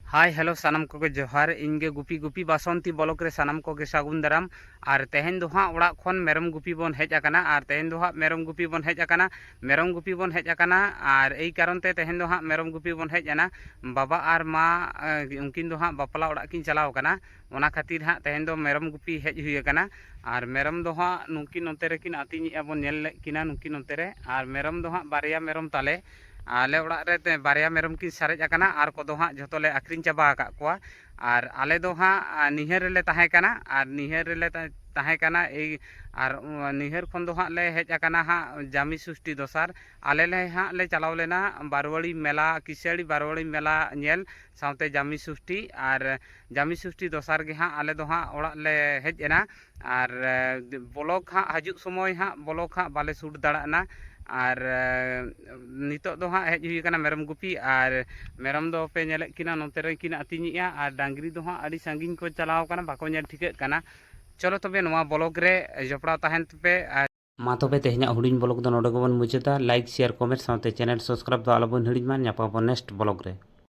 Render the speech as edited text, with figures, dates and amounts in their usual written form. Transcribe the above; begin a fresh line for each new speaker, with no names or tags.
Hi hello सानम को जोहार इनगे गुपी गुपी बासंती block रे सानम को सागुन दाराम और तेहन दो हाँ ओड़ा खन मेरम गुपी बन हेज आकाना और तेहन दो हाँ मेरम गुपी बन हेज आकाना मेरम गुपी बन हेज आकाना और एई कारण ते तेहन दो हाँ मेरम गुपी बन हेज आना बाबा और माँ उनकिन दो हाँ बापला ओड़ा किन चलाव काना ओना खातिर हाँ तेहन दो मेरम गुपी हेज हुई आकाना और मेरम दो हाँ नुकिन नोते रे किन आतिᱧ बन नेल ले किना नुकिन नोते रे और मेरम दो हाँ बारिया मेरम ताले आले ओड़ा रे बारिया मेरम की सारेज आकाना और को दो हाँ झोतोले आक्रिन चाबा आकाद कोआ और आले दो हाँ निहर रेले ताहे काना और निहर रेले ताहे काना ए और निहर खन दो हाँ ले हेज आकाना हाँ जामी षष्ठी दोसार आले ले हाँ ले चलाव लेना बारवाड़ी मेला किसाड़ी बारवाड़ी मेला नेल साउते जामी षष्ठी और जामी षष्ठी दोसार के हाँ आले दो हाँ ओड़ा ले हेज एना और ब्लॉक हाँ हजूग समय हाँ ब्लॉक हाँ बाले सूट दाड़ाना और नितो दो हाँ हेज हुई मेरम गुपी और मेरम दो पे नेले किना नोते रे किना आतिᱧा और डांगरी दो हाँ आड़ी सांगिन को चलाव काना बाको नेल ठिकाग काना चलो तबे नोवा ब्लॉग रे जपड़ा तहन पे मा तबे तेहना हुडिन ब्लॉग दो नोडे गबन मुचादा लाइक शेयर कमेंट साथे चैनल सब्सक्राइब दो आलोबन हिडिमा नेक्स्ट ब्लॉग रे।